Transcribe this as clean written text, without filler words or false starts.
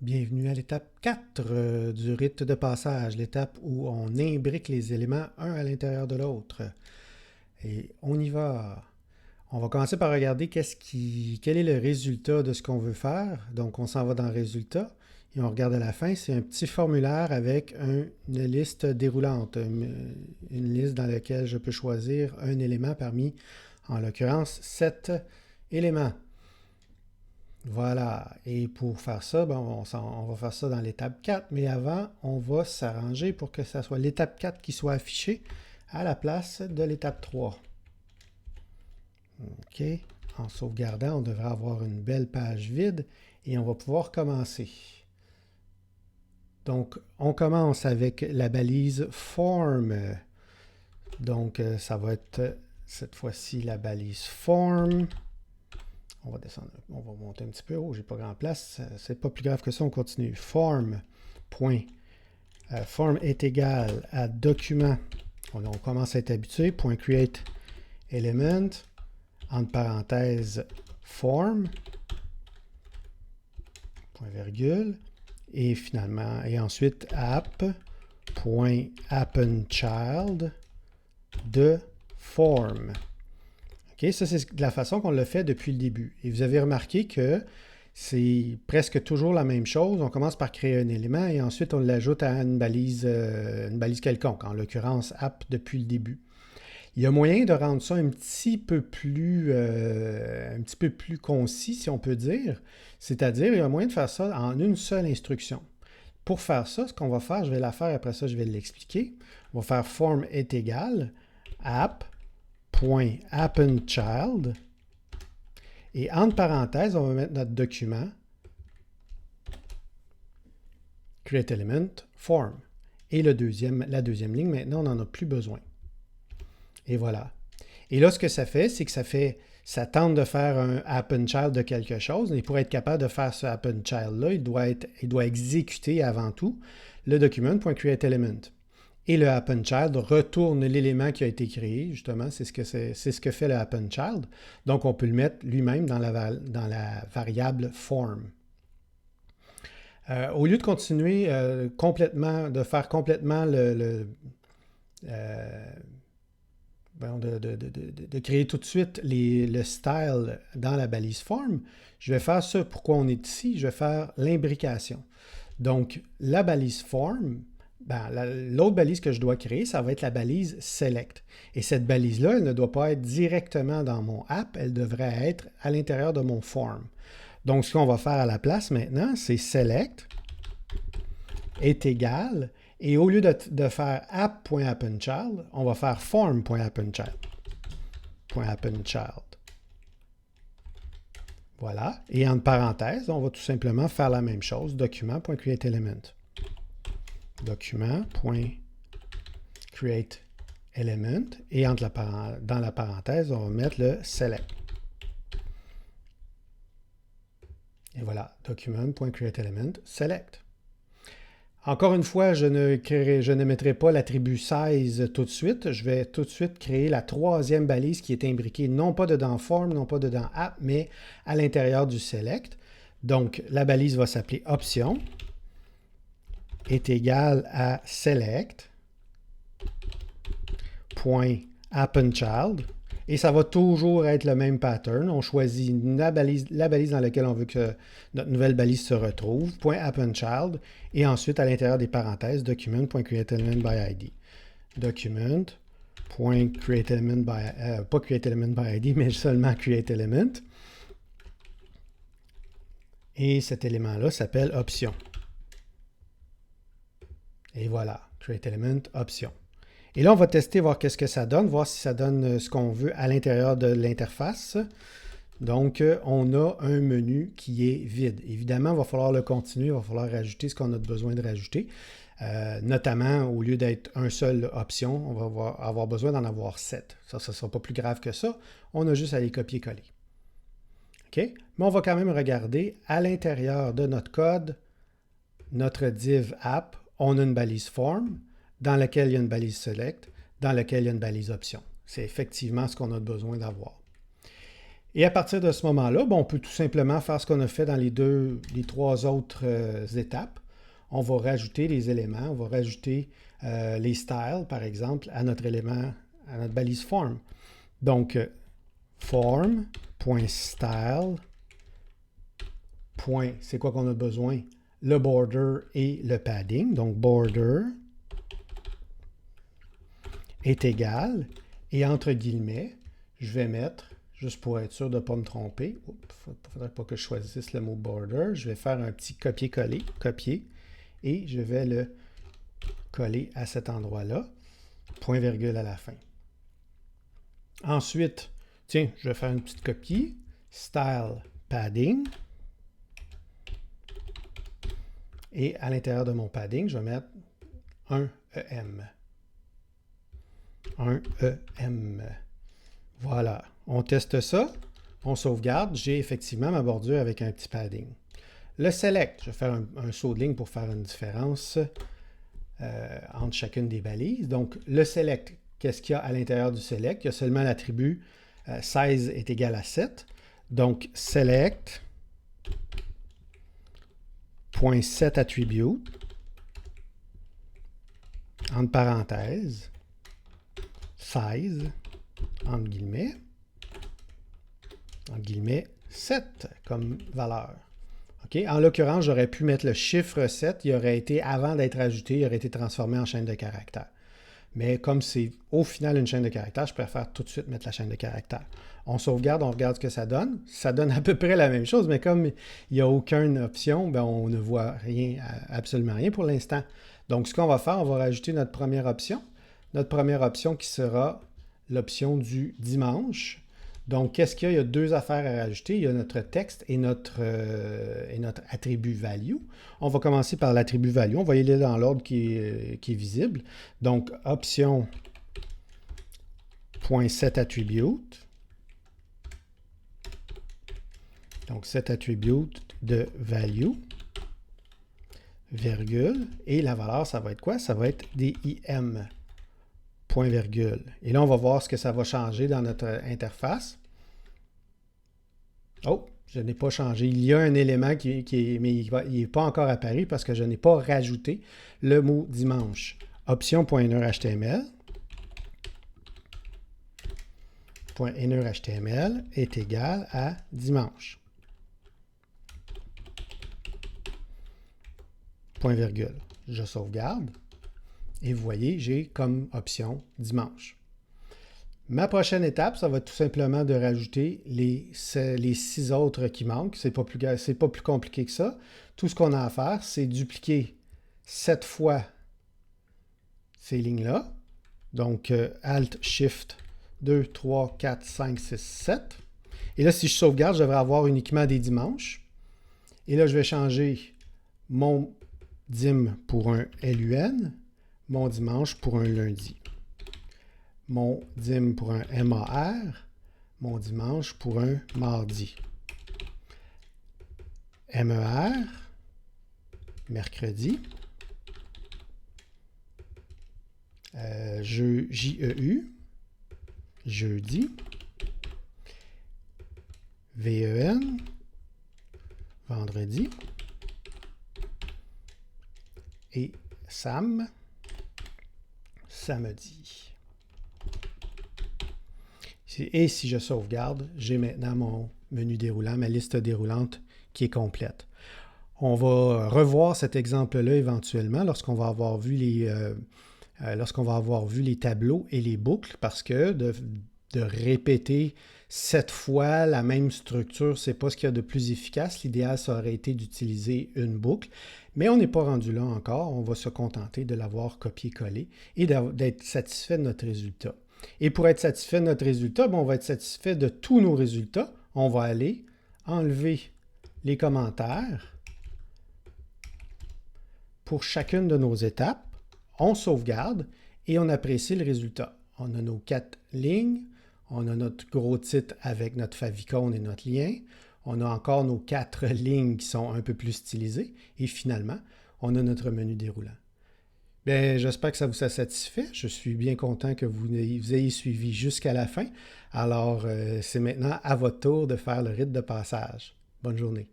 Bienvenue à l'étape 4 du rite de passage, l'étape où on imbrique les éléments un à l'intérieur de l'autre. Et on y va. On va commencer par regarder quel est le résultat de ce qu'on veut faire. Donc on s'en va dans Résultat et on regarde à la fin, c'est un petit formulaire avec une liste déroulante, une liste dans laquelle je peux choisir un élément parmi, en l'occurrence, 7 éléments. Voilà, et pour faire ça, on va faire ça dans l'étape 4, mais avant, on va s'arranger pour que ça soit l'étape 4 qui soit affichée à la place de l'étape 3. OK, en sauvegardant, on devrait avoir une belle page vide et on va pouvoir commencer. Donc, on commence avec la balise Form. Donc, ça va être cette fois-ci la balise Form. On va descendre, on va monter un petit peu haut, j'ai pas grand place, c'est pas plus grave que ça, on continue. Form est égal à document, on commence à être habitué, .create element, entre parenthèses, form, point virgule, et finalement, et ensuite app.appendChild de form. Okay, ça, c'est la façon qu'on l'a fait depuis le début. Et vous avez remarqué que c'est presque toujours la même chose. On commence par créer un élément et ensuite on l'ajoute à une balise quelconque, en l'occurrence app depuis le début. Il y a moyen de rendre ça un petit peu plus concis, si on peut dire. C'est-à-dire, il y a moyen de faire ça en une seule instruction. Pour faire ça, ce qu'on va faire, je vais la faire, après ça, je vais l'expliquer. On va faire form est égal app.appendChild et entre parenthèses, on va mettre notre document createElement form. Et la deuxième ligne, maintenant, on n'en a plus besoin. Et voilà. Et là, ce que ça fait, c'est que ça tente de faire un appendChild de quelque chose. Et pour être capable de faire ce appendChild-là, il doit exécuter avant tout le document.createElement. Et le appendChild retourne l'élément qui a été créé, justement, c'est ce que fait le appendChild. Donc, on peut le mettre lui-même dans la variable form. Au lieu de continuer de faire complètement de créer tout de suite le style dans la balise form, je vais faire ça. Pourquoi on est ici? Je vais faire l'imbrication. Donc, la balise form, l'autre balise que je dois créer, ça va être la balise select. Et cette balise-là, elle ne doit pas être directement dans mon app, elle devrait être à l'intérieur de mon form. Donc, ce qu'on va faire à la place maintenant, c'est select est égal, et au lieu de faire app.appendChild, on va faire form.appendChild. Voilà. Et entre parenthèses, on va tout simplement faire la même chose, document.createElement. Document.createElement et dans la parenthèse, on va mettre le select. Et voilà, document.createElement select. Encore une fois, je ne mettrai pas l'attribut size tout de suite. Je vais tout de suite créer la troisième balise qui est imbriquée, non pas dedans form, non pas dedans app, mais à l'intérieur du select. Donc, la balise va s'appeler option est égal à select.appendChild et ça va toujours être le même pattern. On choisit la balise dans laquelle on veut que notre nouvelle balise se retrouve, .appendChild, et ensuite à l'intérieur des parenthèses, document.createElementById. Document.createElement pas createElementById, mais seulement createElement. Et cet élément-là s'appelle option. Et voilà, createElement option. Et là, on va tester, voir qu'est-ce que ça donne, voir si ça donne ce qu'on veut à l'intérieur de l'interface. Donc, on a un menu qui est vide. Évidemment, il va falloir le continuer, il va falloir rajouter ce qu'on a besoin de rajouter. Notamment, au lieu d'être un seul option, on va avoir besoin d'en avoir 7. Ça ne sera pas plus grave que ça. On a juste à les copier-coller. OK? Mais on va quand même regarder à l'intérieur de notre code, notre div app, on a une balise form, dans laquelle il y a une balise select, dans laquelle il y a une balise option. C'est effectivement ce qu'on a besoin d'avoir. Et à partir de ce moment-là, on peut tout simplement faire ce qu'on a fait dans les trois autres étapes. On va rajouter les éléments, on va rajouter les styles, par exemple, à notre élément, à notre balise form. Donc, form.style, c'est quoi qu'on a besoin? Le border et le padding. Donc, border est égal, et entre guillemets, je vais mettre, juste pour être sûr de ne pas me tromper, il ne faudrait pas que je choisisse le mot border, je vais faire un petit copier-coller, copier, et je vais le coller à cet endroit-là, point virgule à la fin. Ensuite, tiens, je vais faire une petite copie, style padding, et à l'intérieur de mon padding, je vais mettre un EM. Un EM. Voilà, on teste ça, on sauvegarde, j'ai effectivement ma bordure avec un petit padding. Le select, je vais faire un saut de ligne pour faire une différence entre chacune des balises. Donc, le select, qu'est-ce qu'il y a à l'intérieur du select? Il y a seulement l'attribut size est égal à 7. Donc, select.setAttribute, entre parenthèses, size, entre guillemets, 7 comme valeur. Okay? En l'occurrence, j'aurais pu mettre le chiffre 7, il aurait été, avant d'être ajouté, il aurait été transformé en chaîne de caractères. Mais comme c'est au final une chaîne de caractères, je préfère tout de suite mettre la chaîne de caractères. On sauvegarde, on regarde ce que ça donne. Ça donne à peu près la même chose, mais comme il n'y a aucune option, on ne voit rien, absolument rien pour l'instant. Donc, ce qu'on va faire, on va rajouter notre première option. Notre première option qui sera l'option du dimanche. Donc, qu'est-ce qu'il y a? Il y a deux affaires à rajouter. Il y a notre texte et notre attribut value. On va commencer par l'attribut value. On va y aller dans l'ordre qui est visible. Donc, option.setAttribute. Donc, setAttribute de value, virgule. Et la valeur, ça va être quoi? Ça va être des IM. Point virgule. Et là, on va voir ce que ça va changer dans notre interface. Oh, je n'ai pas changé. Il y a un élément qui est, mais il n'est pas encore apparu parce que je n'ai pas rajouté le mot dimanche. Option.innerHTML. .innerHTML est égal à dimanche. Point virgule. Je sauvegarde. Et vous voyez, j'ai comme option dimanche. Ma prochaine étape, ça va être tout simplement de rajouter les 6 autres qui manquent. C'est pas plus compliqué que ça. Tout ce qu'on a à faire, c'est dupliquer 7 fois ces lignes-là. Donc, Alt, Shift, 2, 3, 4, 5, 6, 7. Et là, si je sauvegarde, je devrais avoir uniquement des dimanches. Et là, je vais changer mon dim pour un LUN, mon dimanche pour un lundi. Mon dim pour un MAR, mon dimanche pour un mardi. MER, mercredi. JEU, jeudi. VEN, vendredi. Et SAM, samedi. Et si je sauvegarde, j'ai maintenant mon menu déroulant, ma liste déroulante qui est complète. On va revoir cet exemple-là éventuellement lorsqu'on va avoir vu les tableaux et les boucles, parce que de répéter 7 fois la même structure, ce n'est pas ce qu'il y a de plus efficace. L'idéal, ça aurait été d'utiliser une boucle, mais on n'est pas rendu là encore. On va se contenter de l'avoir copié-collé et d'être satisfait de notre résultat. Et pour être satisfait de notre résultat, on va être satisfait de tous nos résultats. On va aller enlever les commentaires pour chacune de nos étapes. On sauvegarde et on apprécie le résultat. On a nos 4 lignes, on a notre gros titre avec notre favicon et notre lien, on a encore nos 4 lignes qui sont un peu plus stylisées et finalement, on a notre menu déroulant. Bien, j'espère que ça vous a satisfait. Je suis bien content que vous ayez suivi jusqu'à la fin. Alors, c'est maintenant à votre tour de faire le rite de passage. Bonne journée.